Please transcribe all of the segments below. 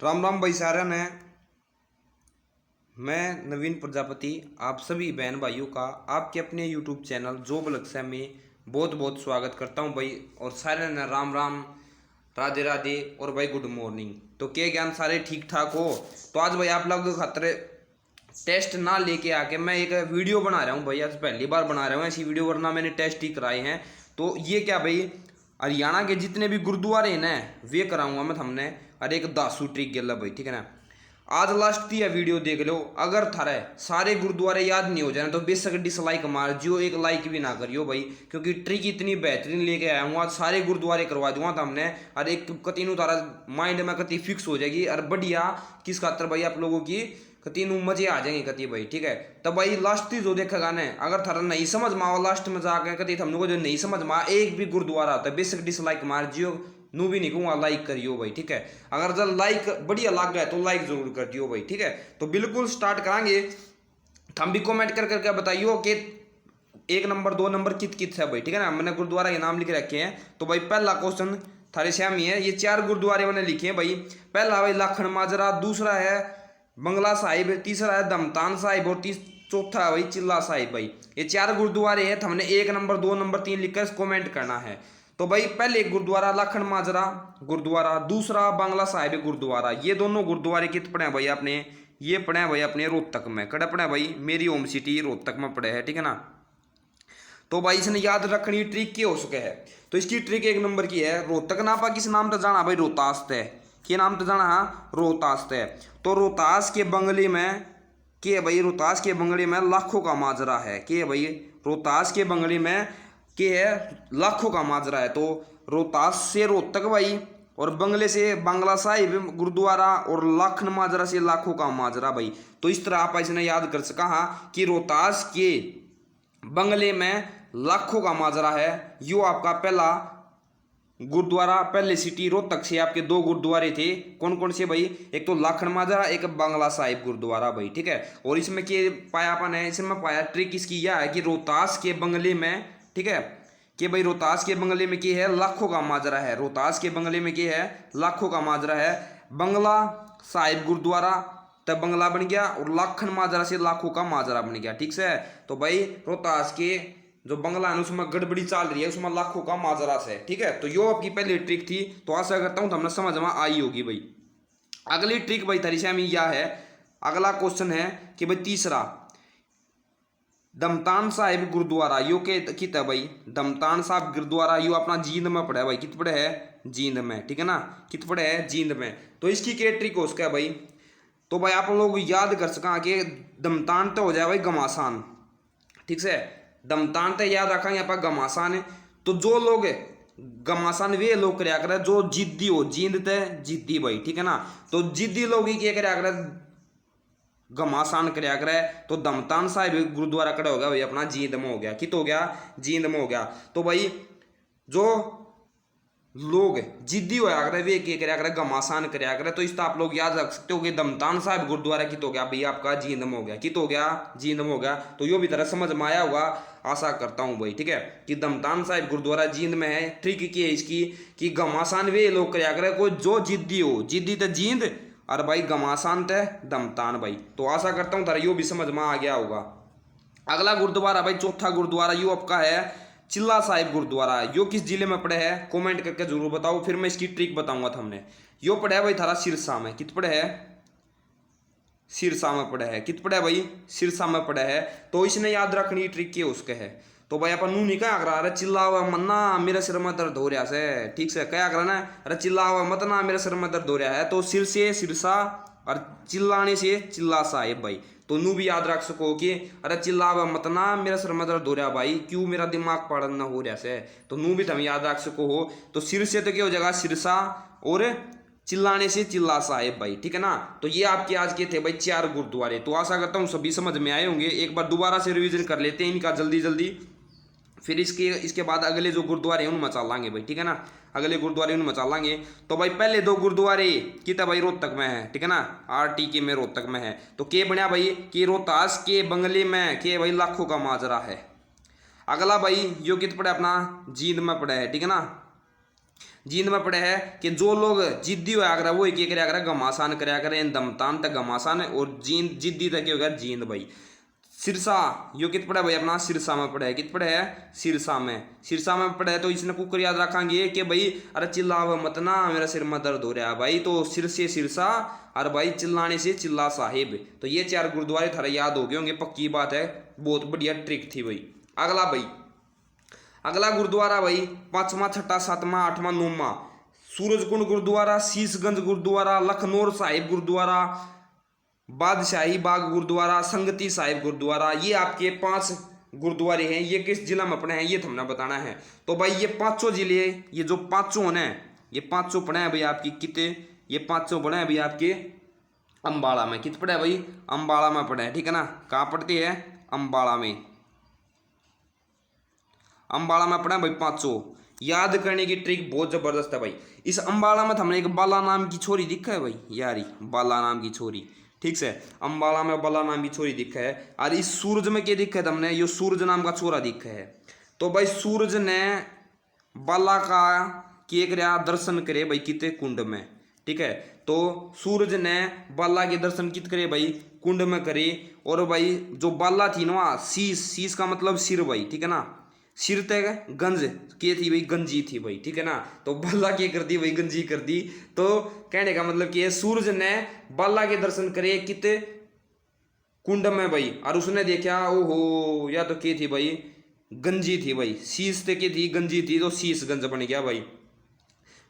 राम राम भाई सारा ने। मैं नवीन प्रजापति आप सभी बहन भाइयों का आपके अपने YouTube चैनल जॉब लक्ष्य में बहुत बहुत स्वागत करता हूं भाई। और सारे ने राम राम, राधे राधे और भाई गुड मॉर्निंग। तो क्या ज्ञान सारे ठीक ठाक हो? तो आज भाई आप लोग खातिर टेस्ट ना लेके आके मैं एक वीडियो बना रहा हूँ भाई। आज पहली बार बना रहा हूँ ऐसी वीडियो, वरना मैंने टेस्ट ही कराए हैं। तो ये क्या भाई, हरियाणा के जितने भी गुरुद्वारे हैं ना वे कराऊंगा मैं हमने। और एक दासू ट्रिक गेला भाई, ठीक है ना। आज लास्ट थी यह वीडियो देख लो। अगर थारे सारे गुरुद्वारे याद नहीं हो जाए तो बेशक डिसलाइक मार जियो, एक लाइक भी ना करियो भाई, क्योंकि ट्रिक इतनी बेहतरीन लेके आया हूँ। आज सारे गुरुद्वारे करवा दूंगा था हमने। और एक कतीनू तारा माइंड में कती फिक्स हो जाएगी। और बढ़िया किस खातर भाई, आप लोगों की कतीनू मजे आ जाएंगे कती भाई, ठीक है। तब भाई लास्ट थी जो देखेगा ना, अगर थारा नहीं समझ में आओ लास्ट में जाकर कती हम लोग को जो नहीं समझ में एक भी गुरुद्वारा होता है बेशक डिसलाइक मार जियो, नू भी नहीं कहूँगा लाइक करियो भाई, ठीक है। अगर जब लाइक बढ़िया लग गया तो लाइक जरूर कर दियो भाई, ठीक है। तो बिल्कुल स्टार्ट करांगे। हम भी कमेंट कर करके बताइयो कि 1 नंबर 2 नंबर कित कित है भाई, ठीक है ना। मैंने गुरुद्वारा के नाम लिख रखे हैं। तो भाई पहला क्वेश्चन थारे श्यामी है। ये 4 गुरुद्वारे मैंने लिखे हैं भाई। पहला भाई लाखन माजरा, दूसरा है बंगला साहिब, तीसरा है दमतान साहिब और चौथा है भाई चिल्ला साहिब भाई। ये 4 गुरुद्वारे हैं। हमने 1 नंबर 2 नंबर 3 लिखकर कमेंट करना है। तो भाई पहले गुरुद्वारा लाखन माजरा गुरुद्वारा, दूसरा बांग्ला साहिब गुरुद्वारा। ये दोनों गुरुद्वारे कित पड़े हैं भाई आपने? ये पड़े हैं भाई अपने रोहतक में। कड़े पड़े हैं भाई, मेरी होम सिटी रोहतक में पड़े हैं, ठीक है ना। तो भाई इसने याद रखनी ट्रिक क्या हो सके है। तो इसकी ट्रिक 1 नंबर की है। रोहतक नापा किस नाम तो जाना भाई? रोहतास है। क्या नाम तो जाना? हाँ रोहतास है। तो रोहतास के बंगले में के भाई, रोहतास के बंगले में लाखों का माजरा है। के भाई रोहतास के बंगले में के है लाखों का माजरा है। तो रोहतास से रोहतक भाई, और बंगले से बांग्ला साहिब गुरुद्वारा, और लाखन माजरा से लाखों का माजरा भाई। तो इस तरह आप इसने याद कर सका हाँ कि रोहतास के बंगले में लाखों का माजरा है। यो आपका पहला गुरुद्वारा। पहले सिटी रोहतक से आपके 2 गुरुद्वारे थे। कौन कौन से भाई? एक तो लाखन माजरा, एक बांग्ला साहिब गुरुद्वारा भाई, ठीक है। और इसमें के पाया अपन है, इसमें पाया ट्रिक इसकी यह है कि रोहतास के बंगले में, ठीक है, कि भाई रोहतास के बंगले में क्या है? लाखों का माजरा है। रोहतास के बंगले में क्या है? लाखों का माजरा है। बंगला साहिब गुरुद्वारा तब बंगला बन गया, और लाखन माजरा से लाखों का माजरा बन गया, ठीक से। तो भाई रोहतास के जो बंगला है उसमें गड़बड़ी चल रही है, उसमें लाखों का माजरा से, ठीक है। तो यो आपकी पहली ट्रिक थी। तो आशा करता हूँ हमने समझ में आई होगी भाई। अगली ट्रिक भाई थारी श्यामी यह है। अगला क्वेश्चन है कि भाई तीसरा दमतान साहिब गुरुद्वारा, यो के कित है भाई? दमतान साहिब गुरुद्वारा यो अपना जींद में पड़ा है भाई। कित पड़े है? जींद में, ठीक है ना। कित पड़े है? जींद में। तो इसकी क्या ट्रिक हो सका भाई? तो भाई आप लोग याद कर सका कि दमतान तो हो जाए भाई घमासान, ठीक से। दमतान तो याद रखा यहाँ पर घमासान है। तो जो लोग घमासान वे लोग कराया करे जो जिद्दी हो, जींद ते जिद्दी भाई, ठीक है ना। तो जिद्दी लोग ही क्या कराया करे? घमासान कराया करे। तो दमतान साहिब गुरुद्वारा खड़ा हो गया भाई अपना जींद में हो गया। कित हो गया? जींद में हो गया। तो भाई जो लोग जिद्दी होया करे वे क्या कराया करे? घमासान कराया करे। तो इस आप लोग याद रख सकते हो कि दमतान साहिब गुरुद्वारा कित हो गया भाई आपका? जींद में हो गया। कित हो गया? जींद में हो गया। तो यो भी तरह समझ में आया होगा आशा करता हूँ भाई, ठीक है, कि दमतान साहिब गुरुद्वारा जींद में है। ट्रिक की है इसकी कि घमासान वे लोग कराया करे कोई जो जिद्दी हो। जिद्दी तो जींद और भाई घमासान ते दमतान भाई। तो आशा करता हूँ तारा यो भी समझ में आ गया होगा। अगला गुरुद्वारा भाई चौथा गुरुद्वारा यो आपका है चिल्ला साहिब गुरुद्वारा। यो किस जिले में पड़े है? कमेंट करके जरूर बताओ, फिर मैं इसकी ट्रिक बताऊंगा हमने। यो पड़े है भाई थारा सिरसा में। कित पड़े है? सिरसा में पड़े है। कित पड़े है भाई? सिरसा में पड़े है। तो इसने याद रखनी ट्रिक के उसके है। तो भाई अपन नू नहीं क्या करा? अरे चिल्ला हुआ मन्ना मेरे सिर में दर्द हो रहा है, ठीक से क्या करा ना? अरे चिल्ला हुआ मत ना मेरे सिर में दर्द हो रहा है। तो सिर से सिरसा और चिल्लाने से चिल्ला साहिब भाई। तो नू भी याद रख सको कि अरे चिल्ला हुआ मत ना मेरा सिर में दर्द हो रहा भाई, क्यों मेरा दिमाग पढ़ना हो रहा है। तो नू भी तुम याद रख सको हो। तो सिर से तो क्या हो जाएगा? सिरसा, और चिल्लाने से चिल्ला साहिब भाई, ठीक है ना। तो ये आपके आज के थे भाई 4 गुरुद्वारे। तो आशा करता हूँ सभी समझ में आए होंगे। एक बार दोबारा से रिवीजन कर लेते हैं इनका जल्दी जल्दी, फिर इसके बाद अगले जो गुरुद्वारे हैं उनमें चल लाएंगे भाई, ठीक है ना। अगले गुरुद्वारे उनमें चल लाएंगे। तो भाई पहले 2 गुरुद्वारे कितना भाई रोहतक में है, ठीक है ना। RTK में रोहतक में है। तो के बनया भाई कि रोहतास के बंगले में के भाई लाखों का माजरा है। अगला भाई यो कित पड़े अपना? जींद में पड़ा है, ठीक है ना। जींद में पड़े है कि जो लोग जिद्दी होया करे वो एक कराया करे घमासान कराया करे, दमतान तक घमासान, और जींद जिद्दी तक होगा जींद भाई। सिरसा यो कित पड़ा भाई अपना सिरसा में पड़ा है, कित पड़ा है सिरसा में पड़ा है। तो इसने कुकर याद रखेंगे कि भाई अरे चिल्लाव मत ना मेरा सिर में दर्द हो रहा है भाई, तो सिर से सिरसा और भाई चिल्लाने से चिल्ला साहिब। तो ये 4 गुरुद्वारे थारा याद हो गए होंगे, पक्की बात है, बहुत बढ़िया ट्रिक थी भाई। अगला गुरुद्वारा भाई 5वां 6वां 7वां 8वां 9वां सूरजकुंड गुरुद्वारा, शीशगंज गुरुद्वारा, लखनौर साहिब गुरुद्वारा, बादशाही बाग गुरुद्वारा, संगति साहिब गुरुद्वारा। ये आपके 5 गुरुद्वारे हैं। ये किस जिला में पड़े हैं ये हमने बताना है। तो भाई ये 5 जिले, ये जो 5 हैं ये 5 पड़े हैं भाई आपकी किते, ये 5 पड़े हैं भाई आपके अम्बाड़ा में। कित पड़े हैं भाई अम्बाड़ा में पड़े हैं, ठीक है ना। कहाँ पड़ती है अम्बाड़ा में, अम्बाड़ा में पड़े हैं भाई 5। याद करने की ट्रिक बहुत जबरदस्त है भाई। इस अम्बाड़ा में हमने एक बाला नाम की छोरी दिखा है भाई, यारी बाला नाम की छोरी, ठीक से। अम्बाड़ा में बाला नाम की छोरी दिखा है। और इस सूरज में क्या दिखा है हमने, ये सूरज नाम का छोरा दिखा है। तो भाई सूरज ने बाला का के कराया दर्शन करे भाई किते कुंड में, ठीक है। तो सूरज ने बाला के दर्शन कित करे भाई कुंड में करे। और भाई जो बाला थी ना शीश का मतलब सिर भाई, ठीक है ना। सिर तक गंज के थी भाई, गंजी थी भाई, ठीक है ना। तो बाला के कर दी भाई गंजी कर दी। तो कहने का मतलब कि सूरज ने बाला के दर्शन करे किते कुंड में भाई, और उसने देखा ओहो या तो के थी भाई गंजी थी भाई, शीश तक की थी गंजी थी, तो शीश गंज बन गया भाई।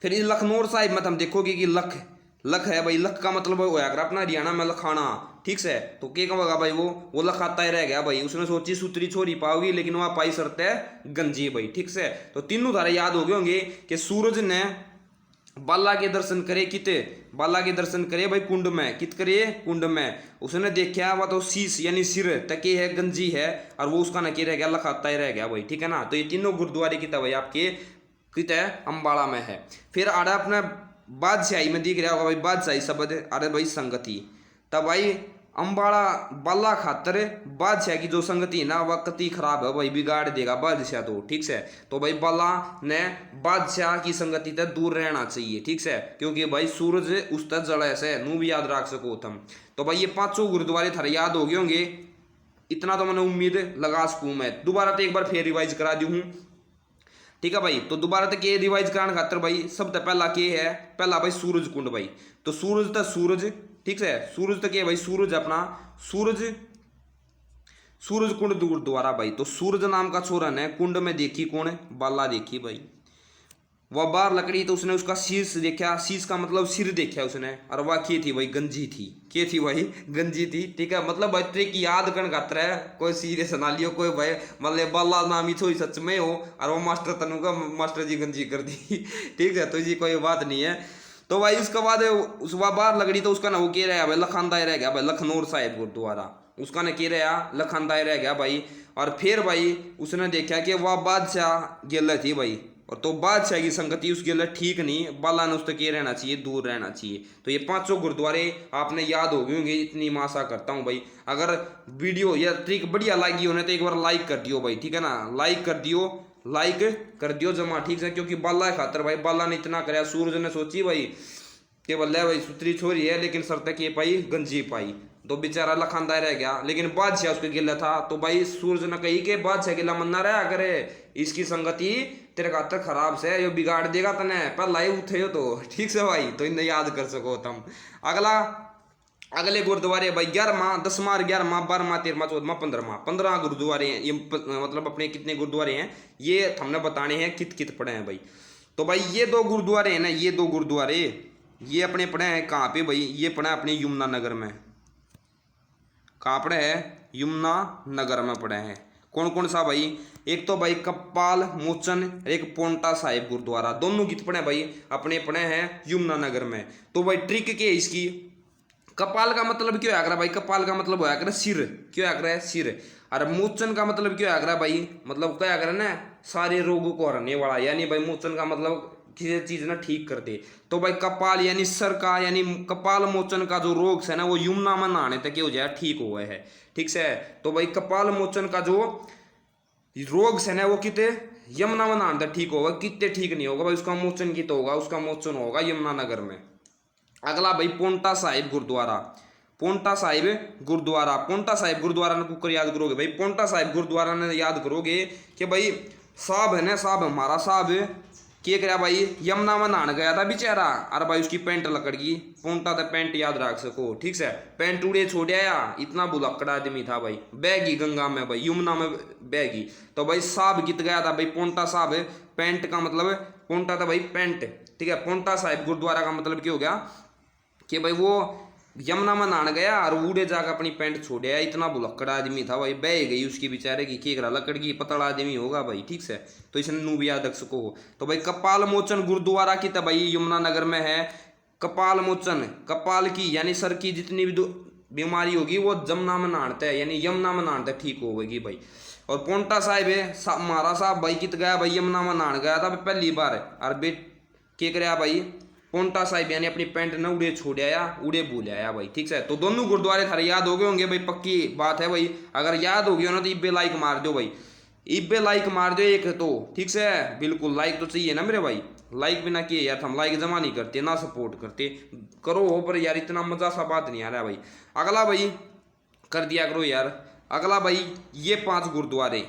फिर इस लखनौर साहिब में हम देखोगे कि लख है भाई, लख का मतलब होया कर अपना हरियाणा में लखाना, ठीक से। तो क्या कहेगा भाई वो लखाता ही रह गया भाई। उसने सोची सूत्री छोरी पाओगी, लेकिन वह पाई शर्त है गंजी भाई, ठीक से। तो तीनों धारे याद हो गए होंगे कि सूरज ने बाला के दर्शन करे किते, बाला के दर्शन करे भाई कुंड में, कित करे कुंड में। उसने देखा वह तो शीश यानी सिर तके है गंजी है, और वो उसका नकी रह गया लखाता ही रह गया भाई, ठीक है ना। तो ये तीनों गुरुद्वारे किता भाई आपके कित है अम्बाड़ा में है। फिर आड़ा अपना बादशाही में दिख रहा होगा भाई बादशाही शब्द, अरे भाई संगति। तब भाई अम्बाड़ा बाला खातर बादशाह की जो संगति है ना वह कति खराब है भाई, बिगाड़ देगा बादशाह तो, ठीक से। तो भाई बाला ने बादशाह की संगति तक दूर रहना चाहिए, ठीक से, क्योंकि भाई सूरज उस तक जड़ा से नू भी याद रख सको तुम। तो भाई ये 5 गुरुद्वारे थारे याद हो गए होंगे, इतना तो मैंने उम्मीद लगा सकूँ मैं। दोबारा तो एक बार फिर रिवाइज करा दी हूँ, ठीक है भाई। तो दोबारा तक ये रिवाइज कराने खातर भाई सबसे पहला के है, पहला भाई सूरज कुंड भाई। तो सूरज तक सूरज, ठीक है, सूरज तक है भाई सूरज अपना सूरज कुंड गुरुद्वारा भाई। तो सूरज नाम का छोरा ने कुंड में देखी कौन बाला देखी भाई, वह बाहर लकड़ी। तो उसने उसका शीश देखा, शीश का मतलब सिर देखा उसने, और वह की थी भाई गंजी थी, के थी भाई गंजी थी, ठीक है। मतलब भाई ट्रिक याद करने खातर है, कोई सीरियस ना लियो, कोई भाई मतलब बाला नाम ही छोरी सच में हो और वो मास्टर तनु का मास्टर जी गंजी कर दी ठीक है। तो ये कोई बात नहीं है। तो भाई उसके बाद उस बाहर लकड़ी, तो उसका ना वो कह रहा भाई लखानदाई रह गया भाई, लखनौर साहिब गुरुद्वारा उसका ना कह रहा लखानदाई रह गया भाई। और फिर भाई उसने देखा कि वह बादशाह गेल थी भाई, और तो बादशाह की संगति उसके लिए ठीक नहीं, बाला ने उस तक ये रहना चाहिए, दूर रहना चाहिए। तो ये 5 गुरुद्वारे आपने याद हो गए होंगे, इतनी मैं आशा करता हूँ भाई। अगर वीडियो या ट्रिक बढ़िया लगी हो ना तो एक बार लाइक कर दियो भाई, ठीक है ना। लाइक कर दियो जमा, ठीक है, क्योंकि बाला खातर भाई बाला ने इतना कराया। सूरज ने सोची भाई कि बल्ले भाई सुतरी छोरी है, लेकिन सर तक ये पाई गंजी पाई, तो बेचारा लखानदार रह गया। लेकिन बादशाह उसके गिला था, तो भाई सूरज ने कही कि बादशाह गिला मन्ना रहा करे, इसकी संगति तेरे खातर खराब से यो बिगाड़ देगा तने, पर लाइव उठे हो तो, ठीक से भाई। तो इन्हें याद कर सको तुम। अगले गुरुद्वारे भाई 11वां 10वां 11वां 12वां 13वां 14वां 15वां गुरुद्वारे हैं। ये मतलब अपने कितने गुरुद्वारे हैं ये हमने बताने हैं, कित पड़े हैं भाई। तो भाई ये 2 गुरुद्वारे हैं ना, ये 2 गुरुद्वारे ये अपने पड़े हैं कहाँ पे भाई, ये पड़े हैं अपने यमुना नगर में। कहाँ पड़े हैं यमुना नगर में पड़े हैं। कौन कौन सा भाई, एक तो भाई कपाल मोचन, एक पोंटा साहिब गुरुद्वारा, दोनों कित पड़े भाई अपने पड़े हैं यमुना नगर में। तो भाई ट्रिक क्या है इसकी, कपाल का मतलब क्यों आकर भाई, कपाल का मतलब होया कर सिर, क्यों आकर है सिर। और मोचन का मतलब क्यों आकर भाई, मतलब क्या आकर ना सारे रोगों को हराने वाला, यानी भाई मोचन का मतलब किसी चीज ना ठीक कर दे। तो भाई कपाल यानी सर का, यानी कपाल मोचन का जो रोग है ना वो यमुना में नहाने तक हो जाए ठीक हुआ है, ठीक से। तो भाई कपाल मोचन का जो रोग है ना वो किते यमुना में नहाना तो ठीक होगा, कितने ठीक नहीं होगा भाई, उसका मोचन की तो होगा, उसका मोचन होगा यमुनानगर में। अगला भाई पोंटा साहिब गुरुद्वारा। पोंटा साहिब गुरुद्वारा, पोंटा साहिब गुरुद्वारा ने कुकर याद करोगे भाई, पोंटा साहिब गुरुद्वारा ने याद करोगे कि भाई साहब है ना, साहब हमारा साहब क्या करा भाई, यमुना में नहाने गया था बेचारा, अरे भाई उसकी पैंट लकड़ गई, पोंटा तो पैंट याद रख सको, ठीक है, पैंट उड़े छोड़ आया, इतना बुलक्कड़ आदमी था भाई, बहगी गंगा में भाई, यमुना में बहगी। तो भाई साहब कित गया था भाई, पोंटा साहब, पैंट का मतलब पोंटा था भाई पैंट, ठीक है, पोंटा साहिब गुरुद्वारा का मतलब क्या हो गया कि भाई वो यमुना में नहाने गया और उड़े जाकर अपनी पैंट छोड़ आया, इतना बुलक्कड़ आदमी था भाई, बह गई उसकी बेचारे की केकरा लकड़ की, पतला आदमी होगा भाई, ठीक है, तो इसने नू भी याद रख सको हो। तो भाई कपाल मोचन गुरुद्वारा की तो भाई यमुनानगर में है, कपाल मोचन, कपाल की यानी सर की जितनी भी बीमारी होगी वो जमुना में नहाते हैं, यानी यमुना में नहाते ठीक होगी भाई। और पोंटा साहिब है हमारा साहब भाई कित गया भाई, यमुना में नहान गया था पहली बार, और बेट के कराया भाई, पोंटा साहिब यानी अपनी पैंट न उड़े छोड़ आया, उड़े भूल आया भाई, ठीक है। तो दोनों गुरुद्वारे थारे याद हो गए होंगे भाई, पक्की बात है भाई, अगर याद हो गया ना तो इब्बे लाइक मार दो भाई, इब्बे लाइक मार दो एक तो, ठीक है, बिल्कुल लाइक तो चाहिए ना मेरे भाई, लाइक बिना किए यार हम लाइक जमा नहीं करते ना सपोर्ट करते, करो हो पर यार इतना मजा सा बात नहीं आ रहा भाई। अगला भाई कर दिया करो यार, अगला भाई ये 5 गुरुद्वारे,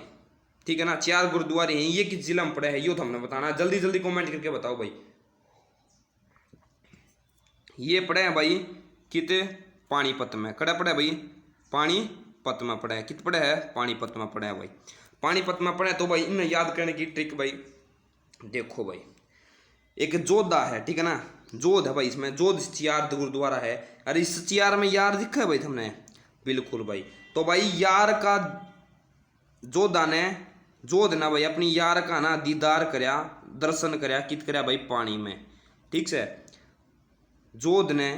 ठीक है ना, 4 गुरुद्वारे हैं, ये किस जिला में पड़े हैं ये तो हमने बताना, जल्दी जल्दी कमेंट करके बताओ भाई। ये पड़े हैं भाई कित पानीपत में, कड़ा पड़े भाई पानीपत में पड़े हैं, कित पड़े है पानीपत में पड़े हैं भाई, पानीपत में पड़े। तो भाई इन्हें याद करने की ट्रिक भाई देखो भाई, एक जोधा है, ठीक है ना, जोध है भाई, इसमें जोध चियार गुरुद्वारा है, अरे इस चियार में यार दिखा है भाई तुमने, बिल्कुल भाई। तो भाई यार का जोधा ने जोध ना भाई अपनी यार का ना दीदार करया, दर्शन करया, कित करया भाई पानी में, ठीक है, जोध ने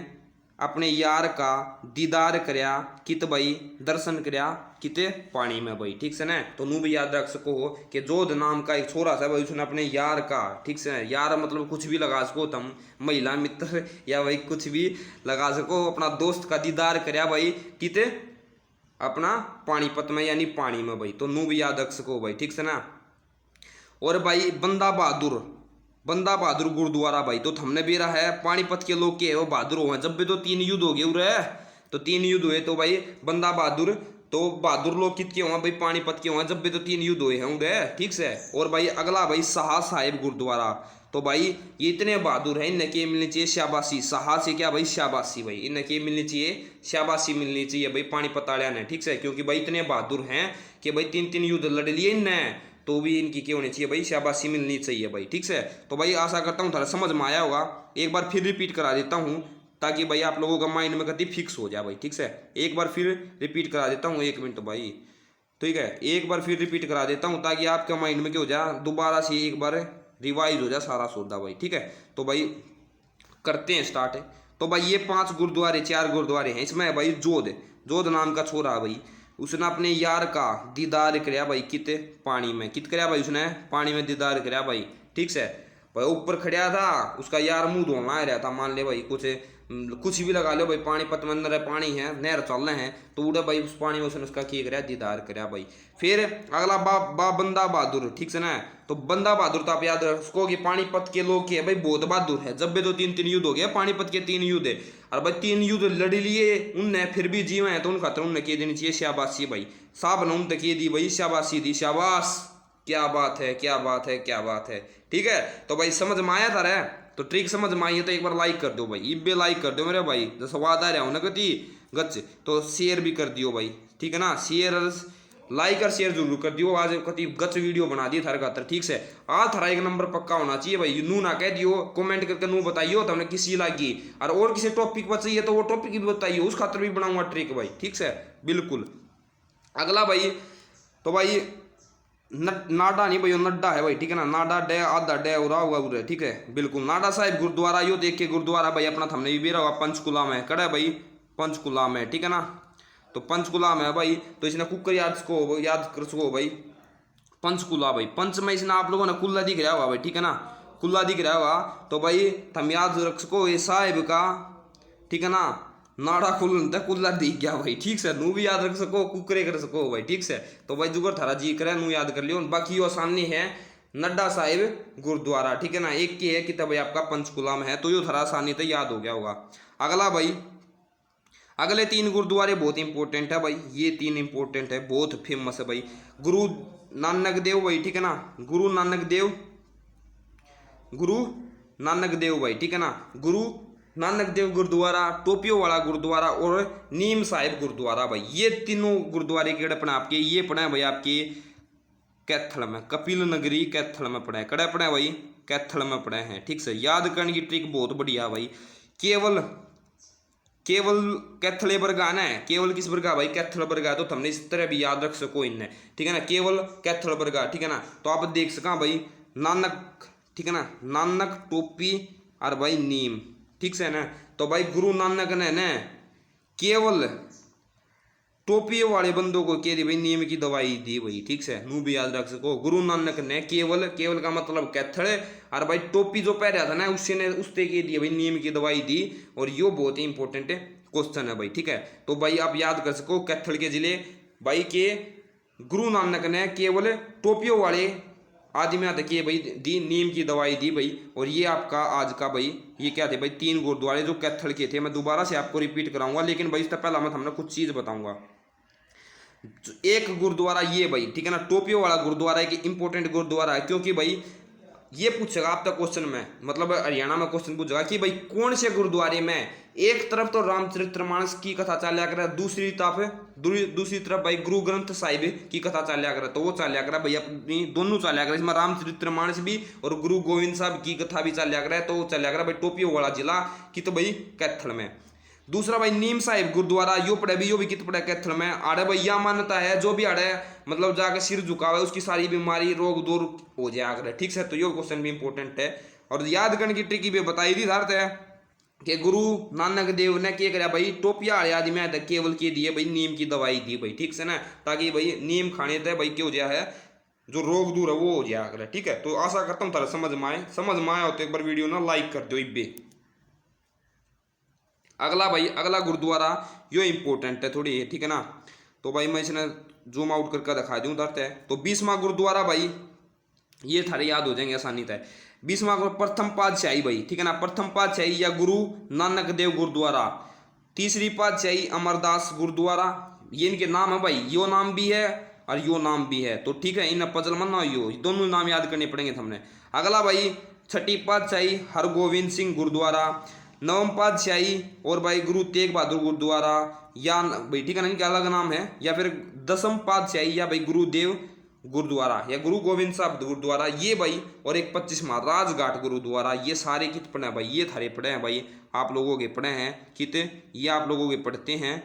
अपने यार का दीदार करया, कित भाई दर्शन करया, किते पानी में भाई, ठीक से ना। तो नू भी याद रख सको हो कि जोध नाम का एक छोरा सा भाई, उसने अपने यार का, ठीक से, यार मतलब कुछ भी लगा सको तुम, महिला मित्र या भाई कुछ भी लगा सको, अपना दोस्त का दीदार करया भाई किते अपना पानीपत में यानी पानी में भाई, तो नू भी याद रख सको भाई, ठीक से ना। और भाई बंदा बहादुर गुरुद्वारा भाई, तो हमने भी रहा है पानीपत के लोग के वो बहादुर हुए, जब भी तो 3 युद्ध हो गए उरे, तो 3 युद्ध हुए, तो भाई बंदा बहादुर, तो बहादुर लोग कितने हुआ भाई पानीपत के हुआ, जब भी तो 3 युद्ध हुए हैं उरे, ठीक से। और भाई अगला भाई शाह साहिब गुरुद्वारा, तो भाई ये इतने बहादुर हैं, इन्हें के मिलनी चाहिए शाबाशी, शाह से क्या भाई शाबाशी भाई, इन्हें के मिलनी चाहिए शाबाशी मिलनी चाहिए भाई पानीपत वाले ने, ठीक से, क्योंकि भाई इतने बहादुर हैं कि भाई 3 युद्ध लड़ लिए इनने, तो भी इनकी क्या होनी चाहिए भाई शाबाशी मिलनी चाहिए भाई, ठीक है। तो भाई आशा करता हूँ थोड़ा समझ में आया होगा, एक बार फिर रिपीट करा देता हूँ ताकि भाई आप लोगों का माइंड में कभी फिक्स हो जाए भाई, ठीक है। एक बार फिर रिपीट करा देता हूँ, 1 मिनट भाई, ठीक है, एक बार फिर रिपीट करा देता हूँ ताकि आपके माइंड में क्या हो जाए, दोबारा से एक बार रिवाइज हो जाए सारा सौदा भाई, ठीक है। तो भाई करते हैं स्टार्ट है। तो भाई ये 5 गुरुद्वारे 4 गुरुद्वारे हैं, इसमें भाई जोध नाम का छोरा भाई, उसने अपने यार का दीदार करया भाई कित पानी में, कित करया भाई उसने पानी में दीदार करया भाई, ठीक से। भाई ऊपर खड़ा था, उसका यार मुंह धोना आ रहा था, मान ले भाई कुछ भी लगा लो भाई, पानीपत में अंदर है पानी है, नहर चल रहे हैं, तो उड़े भाई उस पानी में उसने उसका किया करया दीदार करया भाई। फिर अगला बंदा बहादुर, ठीक से ना, तो बंदा बहादुर तो आप याद रखो कि पानीपत के लोग के भाई बहुत बहादुर है, जब भी तो 3 युद्ध हो गया, पानीपत के 3 युद्ध है, और भाई 3 युद्ध लड़ लिए उनने, फिर भी जीवे हैं, तो उन खातर उन्हें कह देनी चाहिए शाबाशी भाई, साहब ने उनने कह दी भाई शाबाशी दी, शाबाश, क्या बात है क्या बात है क्या बात है, ठीक है। तो भाई समझ में आया था रे, तो ट्रिक समझ में आई है तो एक बार लाइक कर दो भाई, इब्बे लाइक कर दो मेरे भाई, जो स्वाद आ रहा हूँ ना कति गच, तो शेयर भी कर दियो भाई, ठीक है ना, शेयर लाइक और शेयर जरूर कर दियो, आज कति गच वीडियो बना दी थारे खातर, ठीक से। आज थारा 1 नंबर पक्का होना चाहिए भाई, नू ना कह दियो, कमेंट करके नू बताइयो तो हमने किसी लगी, और किसी टॉपिक पर चाहिए तो वो टॉपिक भी बताइए, उस खातर भी बनाऊंगा ट्रिक भाई, ठीक से, बिल्कुल। अगला भाई तो भाई नाडा नहीं भाई, नड्डा है भाई, ठीक है ना, नाडा डे आधा डे उरा हुआ उरे, ठीक है, बिल्कुल। नाडा साहिब गुरुद्वारा यो देख के गुरुद्वारा भाई अपना हमने भी बेरा होगा पंचकुला में, कड़ा है भाई पंचकुला में, ठीक है ना, तो पंचकुला में है भाई, तो इसने कुकर याद कर सको भाई, पंचकुला भाई, पंच में इसने आप लोगों ने कुल्ला दिख रहा होगा भाई, ठीक है ना, कुल्ला दिख रहा होगा, तो भाई तुम याद रख सको ये साहिब का, ठीक है ना, नाड़ा कुल्ला दिख गया भाई, ठीक से, नू भी याद रख सको, कुकरे कर सको भाई, ठीक से। तो भाई जुगर थारा जी करे नू याद कर लियो, बाकी यो आसानी है, नड्डा साहिब गुरुद्वारा, ठीक है ना। एक की है कि तब भाई आपका पंचकुला में है, तो ये थोड़ा आसानी तो याद हो गया होगा। अगला भाई, अगले 3 गुरुद्वारे बहुत इंपॉर्टेंट है भाई, ये 3 इंपॉर्टेंट है, बहुत फेमस है भाई। गुरु नानक देव भाई, ठीक है ना, गुरु नानक देव, गुरु नानक देव भाई, ठीक है ना, गुरु नानक देव गुरुद्वारा, टोपियो वाला गुरुद्वारा और नीम साहिब गुरुद्वारा भाई। ये तीनों गुरुद्वारे के पड़े आपके, ये पड़े भाई आपके कैथल में, कपिल नगरी कैथल में पड़े, कड़े पड़े भाई, कैथल में पड़े हैं, ठीक से। याद करने की ट्रिक बहुत बढ़िया भाई। केवल केवल कैथल बरगा ना है, केवल किस बरगा भाई, कैथल बरगा, तो तुमने इस तरह भी याद रख सको इनने, ठीक है ना, केवल कैथल बरगा, ठीक है ना। तो आप देख सका भाई नानक, ठीक है ना, नानक, टोपी और भाई नीम, ठीक से ना। तो भाई गुरु नानक ने ना केवल टोपी वाले बंदों को कह दी भाई नीम की दवाई दी भाई, ठीक से, नू भी याद रख सको। गुरु नानक ने केवल, केवल का मतलब कैथड़, और भाई टोपी जो पहना था ना उससे ने उससे कह दिया भाई नीम की दवाई दी। और यो बहुत ही इंपॉर्टेंट क्वेश्चन है भाई, ठीक है। तो भाई आप याद कर सको कैथड़ के जिले भाई के गुरु नानक ने केवल टोपियों वाले आदमी आते कि भाई दी नीम की दवाई दी भाई। और ये आपका आज का भाई ये क्या थे भाई 3 गुरुद्वारे जो कैथल के थे। मैं दोबारा से आपको रिपीट कराऊंगा, लेकिन भाई इससे पहला मैं हमने कुछ चीज़ बताऊंगा। एक गुरुद्वारा ये भाई, ठीक है ना, टोपियों वाला गुरुद्वारा एक इंपॉर्टेंट गुरुद्वारा है, क्योंकि भाई ये पूछेगा आपका क्वेश्चन में, मतलब हरियाणा में क्वेश्चन पूछेगा कि भाई कौन से गुरुद्वारे में एक तरफ तो रामचरितमानस की कथा चाल्या करे, दूसरी तरफ भाई गुरु ग्रंथ साहिब की कथा चाल्या करे, तो वो चाल्या करे भाई अपनी दोनों चाल्या करे, इसमें रामचरितमानस भी और गुरु गोविंद साहब की कथा भी चाल्या करे, तो वो चाल्या करे भाई टोपियों वाला जिला की तो भाई कैथल में। दूसरा भाई नीम साहिब गुरुद्वारा यो पड़े भी, यो भी कित पड़े कैथल में। आड़े भाई यह मान्यता है जो भी आड़े मतलब जाके सिर झुकावे उसकी सारी बीमारी रोग दूर हो जाया करे, ठीक है। तो यो क्वेश्चन भी इंपॉर्टेंट है। और याद करने की ट्रिक भी बताई थी धारते है कि गुरु नानक देव ने क्या कराया भाई टोपिया आड़े आदमी आते केवल के दिए भाई नीम की दवाई दी भाई, ठीक से ना, ताकि भाई नीम खाने थे भाई क्या हो जाए है जो रोग दूर है वो हो जाया करे, ठीक है। तो आशा करता हूँ तारा समझ में आया हो तो एक बार वीडियो ना लाइक कर दो इब्बे। अगला भाई, अगला गुरुद्वारा यो इंपॉर्टेंट है थोड़ी, ठीक है ना। तो भाई मैं इसने जूम आउट करके दिखा दूँ उधर है। तो 20वां गुरुद्वारा भाई ये थारे याद हो जाएंगे आसानी से। 20वां प्रथम पातशाही भाई, ठीक है ना, प्रथम पातशाही या गुरु नानक देव गुरुद्वारा। तीसरी पातशाही अमरदास गुरुद्वारा, ये इनके नाम है भाई, यो नाम भी है और यो नाम भी है, तो ठीक है, इन पजल मन ना यो दोनों नाम याद करने पड़ेंगे हमने। अगला भाई छठी पातशाही हरगोविंद सिंह गुरुद्वारा। नवम पातशाही और भाई गुरु तेग बहादुर गुरुद्वारा या भाई, ठीक है ना, इनके अलग नाम है। या फिर 10वीं पातशाही या भाई गुरुदेव गुरुद्वारा या गुरु गोविंद साहब गुरुद्वारा ये भाई। और एक 25वां राजघाट गुरुद्वारा। ये सारे कित पढ़े हैं भाई, ये थारे पढ़े हैं भाई, आप लोगों के पढ़े हैं कित, ये आप लोगों के पढ़ते हैं,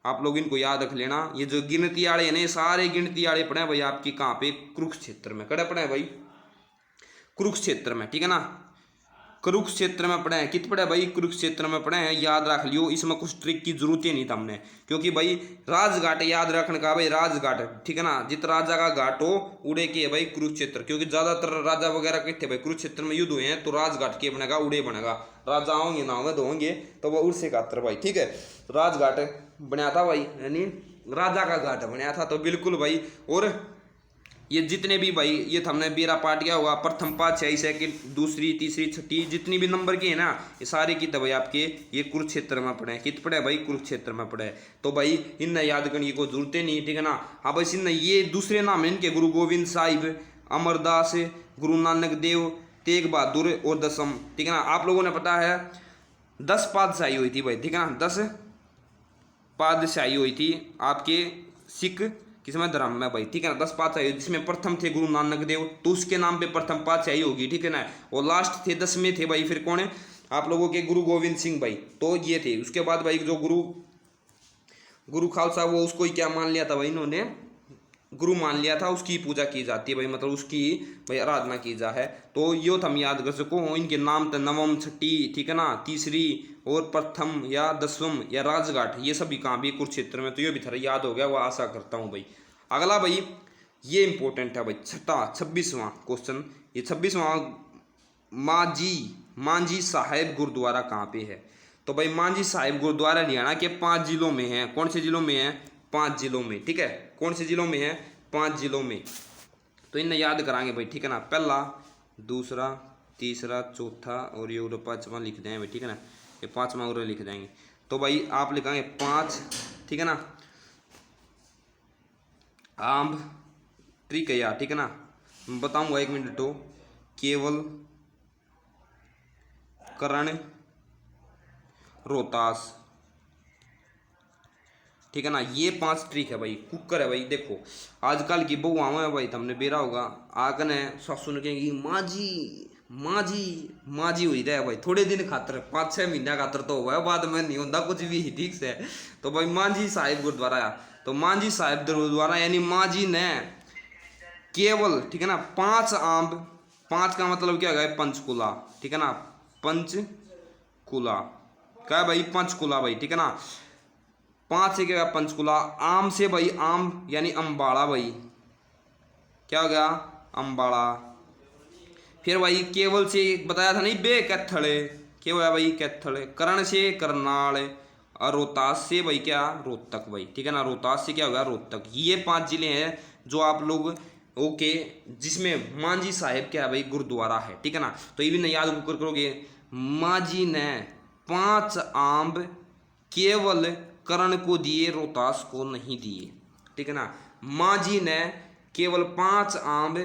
आप लोग इनको याद रख लेना। ये जो गिनती आड़े हैं ना, ये सारे गिनती आड़े पढ़े हैं भाई आपकी कहाँ पे, कुरुक्षेत्र में। कड़े पढ़े हैं भाई कुरुक्षेत्र में, ठीक है ना, कुरुक्षेत्र में पढ़े हैं। कित पढ़े भाई कुरुक्षेत्र में पढ़े हैं, याद रख लियो, इसमें कुछ ट्रिक की जरूरत ही नहीं था हमने, क्योंकि भाई राजघाट याद रखने का भाई, राजघाट, ठीक है ना, जित राजा का घाट हो उड़े के है भाई कुरुक्षेत्र, क्योंकि ज्यादातर राजा वगैरह के थे भाई कुरुक्षेत्र में युद्ध हुए हैं, तो राजघाट के बनेगा उड़े बनेगा, राजा होंगे ना होंगे तो होंगे, तो वह उड़से खातर भाई, ठीक है, राजघाट बनाया था भाई, यानी राजा का घाट बनाया था, तो बिल्कुल भाई। और ये जितने भी भाई ये हमने बेरा पाठ किया होगा, प्रथम पातशाही सेकंड दूसरी तीसरी छठी जितनी भी नंबर की है ना, ये सारे की भाई आपके ये कुरुक्षेत्र में पढ़े, कित पढ़े भाई कुरुक्षेत्र में पढ़े। तो भाई इनने याद करने की कोई जरूरत नहीं, ठीक है ना। हाँ भाई इनने ये दूसरे नाम है इनके, गुरु गोविंद साहिब, अमरदास, गुरु नानक देव, तेग बहादुर और 10वीं, ठीक है ना। आप लोगों ने पता है 10 पातशाही हुई थी भाई, ठीक है ना, 10 पातशाही हुई थी आपके सिख किसमें धर्म में भाई, ठीक है ना। 10 पातशाही जिसमें प्रथम थे गुरु नानक देव, तो उसके नाम पे प्रथम पातशाही होगी, ठीक है ना। और लास्ट थे 10 में थे भाई, फिर कौन है आप लोगों के गुरु गोविंद सिंह भाई, तो ये थे। उसके बाद भाई जो गुरु खालसा वो उसको ही क्या मान लिया था भाई, इन्होंने गुरु मान लिया था, उसकी पूजा की जाती है भाई, मतलब उसकी भाई आराधना की जा है। तो यो हम याद कर सको इनके नाम तो नवम छठी, ठीक है ना, तीसरी और प्रथम या 10वीं या राजघाट, ये सभी कहाँ भी कुरुक्षेत्र में, तो ये भी थोड़ा याद हो गया वो आशा करता हूँ भाई। अगला भाई ये इंपॉर्टेंट है भाई, 26वां क्वेश्चन, ये 26वां मांझी साहिब गुरुद्वारा कहाँ पे है। तो भाई मांझी साहिब गुरुद्वारा हरियाणा के 5 जिलों में है। कौन से जिलों में है, 5 जिलों में, ठीक है, कौन से जिलों में है, 5 जिलों में। तो इन्हें याद कराएंगे भाई, ठीक है ना। पहला, दूसरा, तीसरा, चौथा और ये उधर पाँचवा लिख देंगे भाई, ठीक है ना। ये पाँचवा उधर लिख देंगे। तो भाई आप लिखेंगे 5, ठीक है ना। आम ट्रिक है यार, ठीक है ना। मैं बताऊंगा 1 मिनट। तो केवल, करण, रोहतास, ठीक है ना। ये 5 ट्रिक है भाई। कुकर है भाई। देखो आजकल की बहुआओं है भाई, तुमने बेरा होगा आकने सासू ने कहेंगी माँ जी माँ जी माँ जी हुई रहे भाई, थोड़े दिन खातर 5-6 महीना खातर तो हुआ है, बाद में नहीं होता कुछ भी, ठीक से। तो भाई माँ जी साहिब गुरुद्वारा, तो माँ जी साहिब गुरुद्वारा यानी माँ जी ने केवल, ठीक है ना, 5 आम, 5 का मतलब क्या है पंचकुला, ठीक है ना। पंचकुला क्या है भाई, पंचकुला भाई, ठीक है ना। 5 से क्या है पंचकुला। आम से भाई, आम यानी अम्बाड़ा भाई, क्या हो गया अम्बाड़ा। फिर भाई केवल से बताया था नहीं बे कैथड़े, क्या हुआ भाई कैथड़े। करण से करनाल, और रोहतास से भाई क्या रोहतक भाई, ठीक है ना। रोहतास से क्या होगा रोहतक। ये 5 जिले हैं जो आप लोग ओके, जिसमें मांझी साहिब क्या है भाई गुरुद्वारा है, ठीक है ना। तो ये भी नहीं याद करोगे। मांझी ने 5 आम केवल करण को दिए, रोहतास को नहीं दिए, ठीक है ना। मांझी ने केवल 5 आम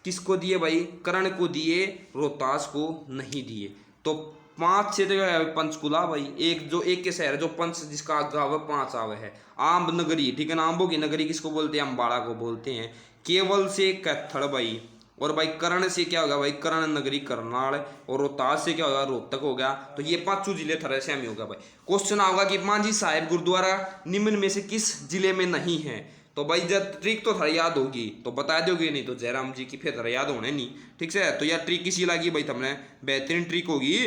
किसको दिए भाई, करण को दिए, रोहतास को नहीं दिए। तो 5 से तो है पंचकुला भाई, एक जो एक के शहर जो पंच जिसका गाँव 5 आवे है। आम्ब नगरी, ठीक है ना। आम्बों की नगरी किसको बोलते हैं, अम्बाड़ा को बोलते हैं। केवल से कैथड़ भाई, और भाई करण से क्या होगा भाई, करण नगरी करनाल, और रोहतास से क्या होगा रोहतक हो गया। तो ये 5 जिले थरे से होगा भाई। क्वेश्चन होगा कि मांझी साहिब गुरुद्वारा निम्न में से किस जिले में नहीं है। तो भाई जब ट्रिक तो थारा याद होगी तो बता दोगे, नहीं तो जयराम जी की फिर थारा याद होने नहीं, ठीक से। तो यार ट्रिक किसी लगी भाई, तुमने बेहतरीन ट्रिक होगी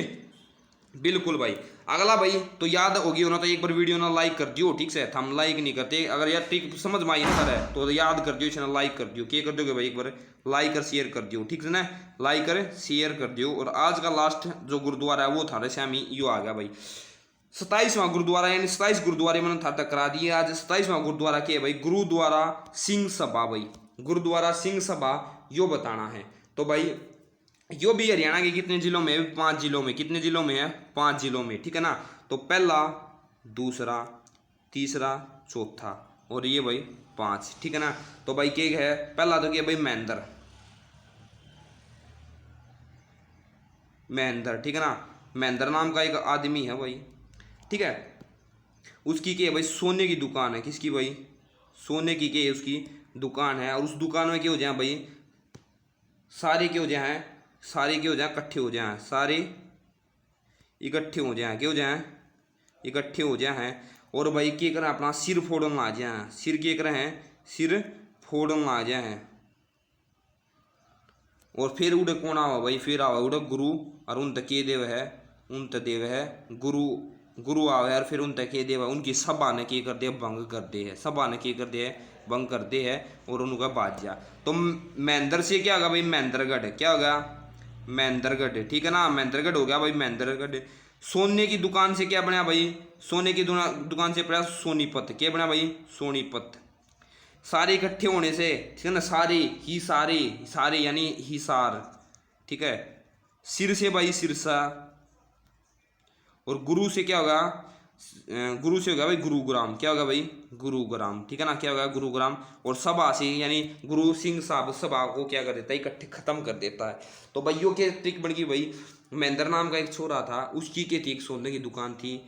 बिल्कुल भाई। अगला भाई तो याद होगी होना, तो एक बार वीडियो ना लाइक कर दियो, ठीक से। हम लाइक नहीं करते, अगर यार ट्रिक समझ में आई ना है तो याद कर दियो, चैनल लाइक कर दियो। क्या कर दोगे भाई, एक बार लाइक और शेयर कर दियो, ठीक है ना। लाइक कर शेयर कर दियो। और आज का लास्ट जो गुरुद्वारा है वो थारे श्यामी यो आ गया भाई, 27वां गुरुद्वारा, यानी 27 गुरुद्वारे मैंने था तक करा दिए। आज 27वां गुरुद्वारा क्या है भाई, गुरुद्वारा सिंह सभा भाई। गुरुद्वारा सिंह सभा यो बताना है। तो भाई यो भी हरियाणा के कितने जिलों में, 5 जिलों में। कितने जिलों में है, 5 जिलों में, ठीक है ना। तो पहला, दूसरा, तीसरा, चौथा और ये भाई 5, ठीक है ना। तो भाई क्या है, पहला तो क्या भाई महेंद्र, महेंद्र, ठीक है ना। महेंद्र नाम का एक आदमी है भाई, ठीक है। उसकी क्या है भाई, सोने की दुकान है। किसकी भाई, सोने की क्या है उसकी दुकान है। और उस दुकान में क्या हो जाए भाई, सारे क्या हो जाए, सारे क्या हो जाए इकट्ठे हो जाए, सारे इकट्ठे हो जाए, क्या हो जाए इकट्ठे हो जाए हैं। और भाई क्या करें अपना सिर फोड़न आ जाए, सिर क्या करें हैं, सिर फोड़न आ जाए हैं। और फिर उड़े कौन आवा भाई, फिर आवा उड़े गुरु, और उन तक के देव है, उन तक देव है गुरु, गुरु आवे। और फिर उन तक के देव उनकी सभा ने क्या कर दिया, भंग कर दे है, सभा ने क्या कर दिया भंग कर दे है, और उनका बाजा। तो महेंद्र से क्या होगा भाई, महेंद्रगढ़, क्या होगा महेंद्रगढ़, ठीक है ना। महेंद्रगढ़ हो गया भाई महेंद्रगढ़। सोने की दुकान से क्या बना भाई, सोने की दुकान से पड़ा सोनीपत, क्या बना भाई सोनीपत। सारे इकट्ठे होने से, ठीक है ना, सारे ही सारे, सारे यानी हिसार, ठीक है। सिर से भाई सिरसा, और गुरु से क्या होगा, गुरु से होगा भाई गुरुग्राम, क्या होगा भाई गुरुग्राम, ठीक है ना। क्या होगा गुरुग्राम। और सभा से यानी गुरु सिंह साहब सभा को क्या कर देता है, इकट्ठे खत्म कर देता है। तो भाई यो के ट्रिक बन गई भाई। महेंद्र नाम का एक छोरा था, उसकी के थी एक सोने की दुकान थी।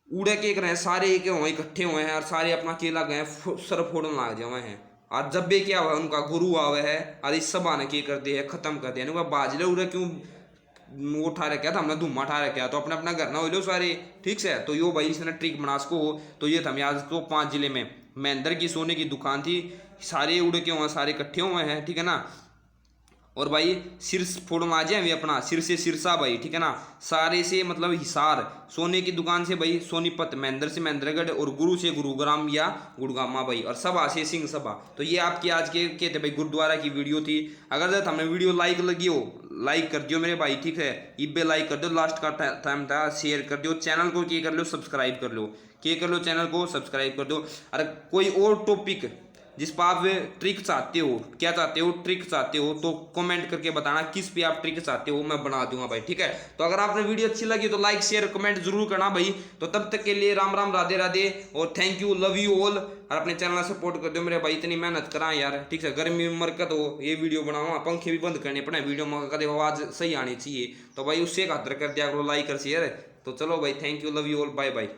उड़े के रहे सारे के हुए इकट्ठे हुए हैं, और सारे अपना केला गए सर फोड़न लाग जाए हैं। और जब भी क्या हुआ उनका गुरु आवे है, और इस सभा ने क्या कर दिया खत्म कर दिया। बाजले उड़े क्यों वो उठा रखा था, हमने धुम्मा उठा रखा, तो अपने अपना घर ना हो लो सारे, ठीक से। तो यो भाई इसने ट्रिक बना सको। तो ये था आज तो 5 जिले में महेंद्र की सोने की दुकान थी, सारे उड़ के हुए, सारे इकट्ठे हुए हैं, ठीक है ना। और भाई सिर फोड़न आ जाए अपना, सिर से सिरसा भाई, ठीक है ना। सारे से मतलब हिसार, सोने की दुकान से भाई सोनीपत, महेंद्र से महेंद्रगढ़, और गुरु से गुरुग्राम या गुड़गामा भाई, और सभा से सिंह सभा। तो ये आपकी आज के कहते भाई गुरुद्वारा की वीडियो थी। अगर जब हमें वीडियो लाइक लगी हो, लाइक कर दियो मेरे भाई, ठीक है। इब्बे लाइक कर दो, लास्ट का टाइम था, शेयर कर दो, चैनल को क्या कर लो सब्सक्राइब कर लो, क्या कर लो चैनल को सब्सक्राइब कर दो। अरे कोई और टॉपिक जिस पर आप ट्रिक चाहते हो, क्या चाहते हो, ट्रिक चाहते हो, तो कमेंट करके बताना किस पे आप ट्रिक चाहते हो, मैं बना दूंगा भाई, ठीक है। तो अगर आपने वीडियो अच्छी लगी तो लाइक शेयर कमेंट जरूर करना भाई। तो तब तक के लिए राम राम, राधे राधे और thank you, love you all. और अपने चैनल सपोर्ट कर दो मेरे भाई, इतनी मेहनत करा यार, ठीक है। गर्मी में मरकत हो ये वीडियो बनाऊंगा, पंखे भी बंद करने पड़े, वीडियो में कदे आवाज सही आनी चाहिए, तो भाई उससे एक हाथ कर दिया करो, लाइक कर शेयर। तो चलो भाई, thank you, love you all, bye bye.